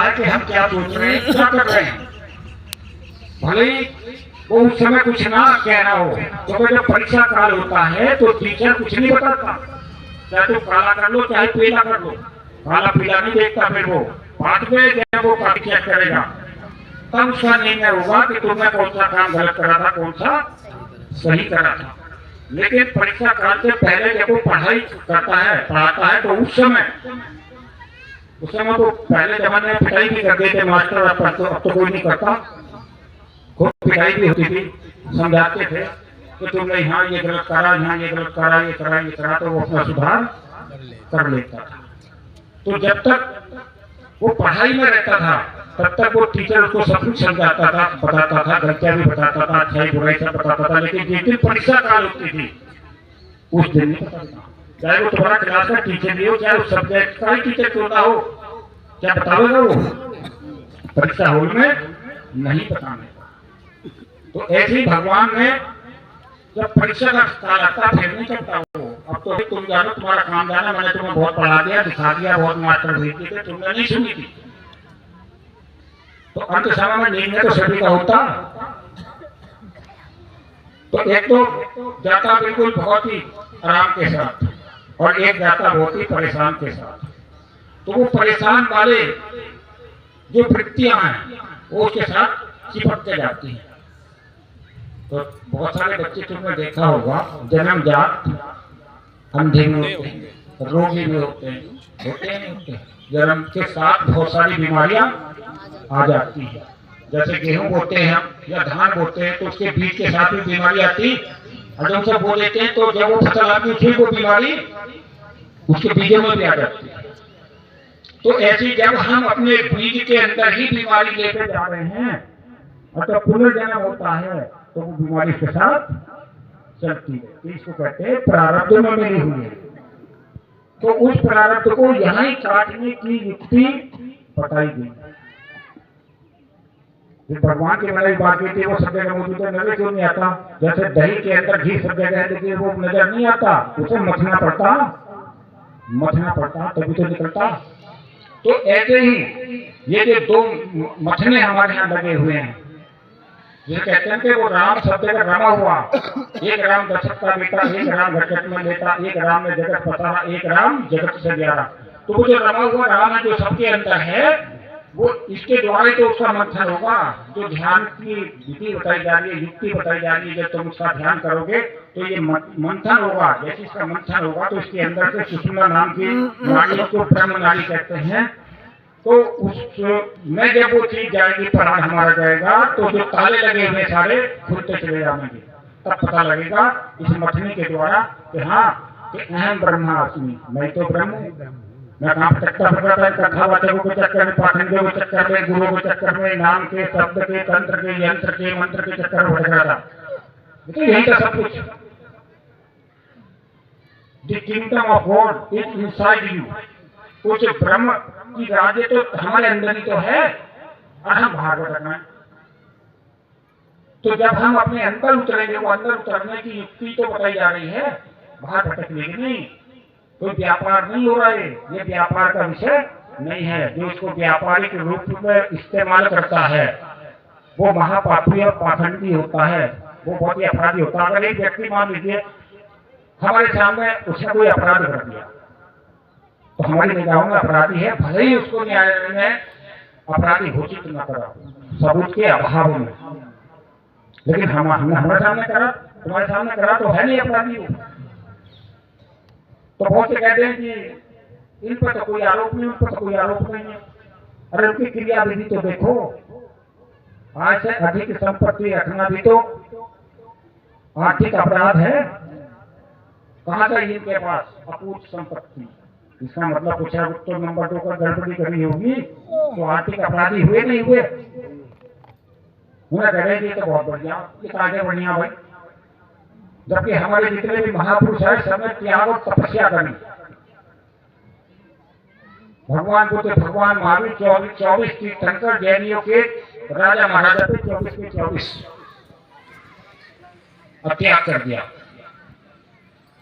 है कि हम क्या सोच रहे हैं, क्या कर रहे हैं। भले ही वो उस समय कुछ ना कहना हो, तो जब परीक्षा काल होता है तो टीचर कुछ नहीं बताता, चाहे तो काला कर लो चाहे पीला कर लो, काला पीला नहीं देखता। फिर वो बाद में जब वो काफी चेक करेगा तब उसका निर्णय होगा कि तुमने कौन सा काम गलत करा था, कौन सा सही करा था। लेकिन परीक्षा काल से पहले जब वो पढ़ाई करता है, पढ़ाता है, तो उस समय तो पहले जमाने में पिटाई भी करते थे मास्टर, अब तो कोई नहीं करता। खूब पिटाई भी होती थी, समझाते थे कि तुमने यहाँ ये गलत करा, यहाँ ये गलत करा, ये करा, ये करा, तो वो अपना सुधार कर लेता था। तो जब तक वो पढ़ाई में रहता था तब तक वो टीचर उसको सब कुछ समझाता था, बताता था, गलतियां भी बताता था, अच्छाई बुराई सब बताता था। लेकिन जिस दिन परीक्षा काल होती थी उस दिन नहीं बताता, चाहे वो तुम्हारा क्लास का टीचर भी हो, चाहे उस सब्जेक्ट का ही टीचर क्यों ना हो, क्या बताओगे वो परीक्षा हॉल में नहीं बताने। तो ऐसे ही भगवान ने जब परीक्षा का काल आता फिर नहीं करता वो, अब तो तुम जानो, तुम्हारा काम जाना, मैंने तुम्हें बहुत पढ़ा दिया, दिखा दिया, बहुत मास्टर भेज दिए थे, तुमने नहीं सुनी थी। तो अंत समय में निर्णय तो सभी का होता। तो एक तो जाता बिल्कुल बहुत ही आराम के साथ और एक जाता बहुत ही परेशान के साथ। तो वो परेशान वाले जो वृत्तियां हैं वो उसके साथ चिपकते जाती हैं। तो बहुत सारे बच्चे तुमने देखा होगा जन्मजात अंधे में होते हैं, रोगी में होते हैं, नहीं होते। जन्म के साथ बहुत सारी बीमारियां आ जाती है। जैसे गेहूं बोते हैं या धान बोते हैं तो उसके बीज के साथ भी बीमारी आती, और जब उसे बो देते हैं तो जब वो फसल आती है फिर वो बीमारी उसके बीजों में भी आ जाती है। तो ऐसी जब हम अपने बीज के अंदर ही बीमारी लेकर जा रहे हैं और जब पुनर्जन्म होता है तो वो बीमारी के साथ चलती है। इसको कहते हैं प्रारब्ध में मिली हुई है। तो उस प्रारब्ध को यहाँ ही काटने की युक्ति बताई गई। भगवान की बनाई बात की थी वो सब जगह मौजूद है, नजर क्यों नहीं आता। जैसे दही के अंदर घी सब जगह है लेकिन वो नजर नहीं आता, उसे मथना पड़ता तभी तो निकलता। तो ऐसे ही ये जो दो मथने हमारे यहाँ लगे हुए हैं, ये कहते हैं कि वो राम शब्द का रमा हुआ, एक राम दशरथ का बेटा, एक राम घटघट में लेता, एक राम में जगत पसारा, एक राम जगत से ग्यारा। तो वो जो रमा हुआ राम है जो सबके अंदर है, वो इसके द्वारा ही तो उसका मंथन होगा। जो ध्यान की विधि बताई जा रही है, युक्ति बताई जा रही है, जब तुम उसका ध्यान करोगे तो ये मंथन होगा। जैसे इसका मंथन होगा तो इसके अंदर से सुषुम्ना नाम की नाड़ी को ब्रह्म नाड़ी कहते हैं। तो उस में जब वो चीज जाएगी, प्राण हमारा जाएगा, तो जो ताले लगे हुए सारे खुलते चले जाएंगे। तब पता लगेगा इस मथनी के द्वारा कि हाँ कि अहम ब्रह्मास्मि, मैं तो ब्रह्म हूँ। मैं काम चक्कर पकड़ता है, कथा वाचकों के चक्कर में, पाखंडियों के चक्कर में, गुरुओं के चक्कर में, नाम के, शब्द के, तंत्र के, यंत्र के, मंत्र के चक्कर में भटक रहा था। लेकिन यही था सब कुछ। The kingdom of God is inside you. कुछ ब्रह्म की राज्य तो हमारे अंदर ही तो है और हम बाहर भटकना है। तो जब हम अपने अंदर उतरेंगे, वो अंदर उतरने की युक्ति तो बताई जा रही है, बाहर भटकने की नहीं। कोई व्यापार नहीं हो रहा है, ये व्यापार का विषय नहीं है। जो इसको व्यापारिक रूप में इस्तेमाल करता है वो महापापी और पाखंडी होता है, वो बहुत ही अपराधी होता है। अगर एक व्यक्ति मान लीजिए हमारे सामने उसने कोई अपराध कर दिया तो हमारी निगाहों में अपराधी है, भले ही उसको न्यायालय में अपराधी घोषित न करा सबूत के अभाव में, लेकिन हमने हमारे सामने करा, तुम्हारे सामने करा तो है नहीं अपराधी हो। तो बहुत से कहते हैं कि इन पर तो कोई आरोप नहीं, उन पर तो कोई आरोप नहीं है। अरे उनकी क्रिया विधि तो देखो, आज से अधिक संपत्ति रखना भी तो आर्थिक अपराध है। कहा था इनके पास अपूर्व संपत्ति, इसका मतलब कुछ है तो नंबर 2 का गड़बड़ी करी होगी तो आर्थिक अपराधी हुए नहीं हुए। उन्हें कहेंगे तो बहुत बढ़िया, ये आगे बढ़िया भाई। जबकि हमारे जितने भी महापुरुष है सबने त्याग और तपस्या करी। भगवान बुद्ध, भगवान महावीर, 24 तीर्थंकर, जैनियों के राजा महाराजा थे, 24 के 24 त्याग कर दिया।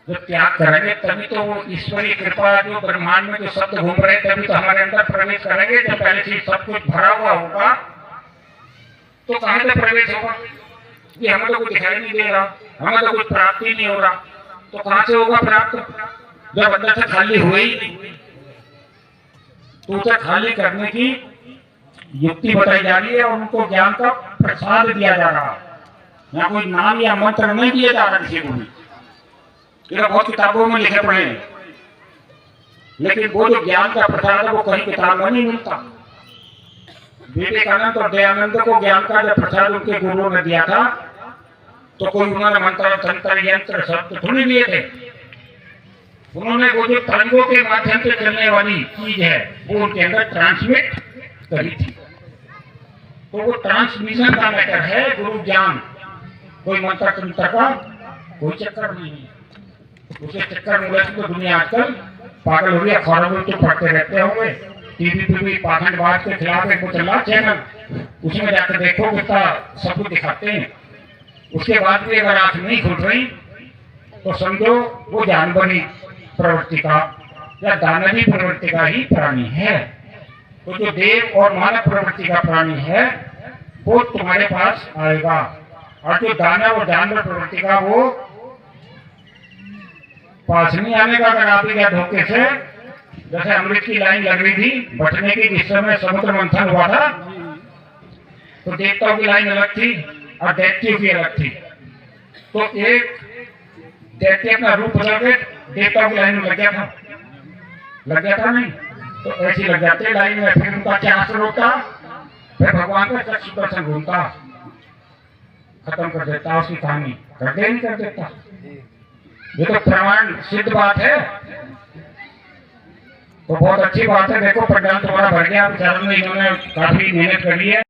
जो त्याग करेंगे तभी तो वो ईश्वरीय कृपा जो ब्रह्मांड में जो शब्द घूम रहे हैं तभी तो हमारे अंदर प्रवेश करेंगे। जब पहले से सब कुछ भरा हुआ होगा तो कहां से प्रवेश होगा? कि हमें तो कुछ दिखाई नहीं दे रहा, हमें तो कुछ प्राप्ति नहीं हो रहा, तो कहां से होगा प्राप्त? जब अंदर से खाली हुई तो उसे खाली करने की युक्ति बताई जा रही है और उनको ज्ञान का प्रसाद दिया जा रहा है। यहाँ कोई नाम या मंत्र नहीं दिया जा रहा किसी को भी, ये बहुत किताबों में लिखे पड़े हैं, लेकिन वो जो ज्ञान का प्रसाद है वो कहीं किताब में नहीं मिलता। विवेकानंद और दयानंद को ज्ञान का जब प्रसाद उनके गुरुओं ने दिया था तो कोई उन्होंने मंत्र तंत्र यंत्र शब्द थोड़ी लिए थे। उन्होंने वो जो तरंगों के माध्यम से चलने वाली चीज है वो उनके अंदर ट्रांसमिट करी थी। तो वो ट्रांसमिशन का मैटर है गुरु ज्ञान, कोई मंत्र तंत्र का कोई चक्कर नहीं है। उसे चक्कर में तो दुनिया आजकल पागल हो गई। अखबारों में तो पढ़ते रहते होंगे, टीवी पे भी पाखंडवाद के खिलाफ एक चल रहा चैनल, उसमें जाकर देखो कितना सब कुछ दिखाते हैं। उसके बाद भी अगर आंख नहीं खुल रही तो समझो वो जानवरी प्रवृत्ति का या दानवी प्रवृत्ति का ही प्राणी है। तो जो देव और मानव प्रवृत्ति का प्राणी है वो तुम्हारे पास आएगा, और जो दानव और जानवर प्रवृत्ति का वो पास नहीं आने का। अगर आप गया धोखे से, जैसे अमृत की लाइन लग रही थी बटने की, जिस समय समुद्र मंथन हुआ था तो देवताओं की लाइन अलग थी और दैत्यों की अलग थी। तो एक दैत्य अपना रूप बदल के देवताओं की लाइन में लग गया था नहीं? तो ऐसी लग जाते लाइन में, फिर उनका क्या असर होता? फिर भगवान का चक्षु दर्शन घूमता, खत्म कर देता उसकी कहानी, कर देता। ये तो प्रमाण सिद्ध बात है। तो बहुत अच्छी बात है। देखो पंडाल तुम्हारा भर गया, इन्होंने काफी मेहनत करी है।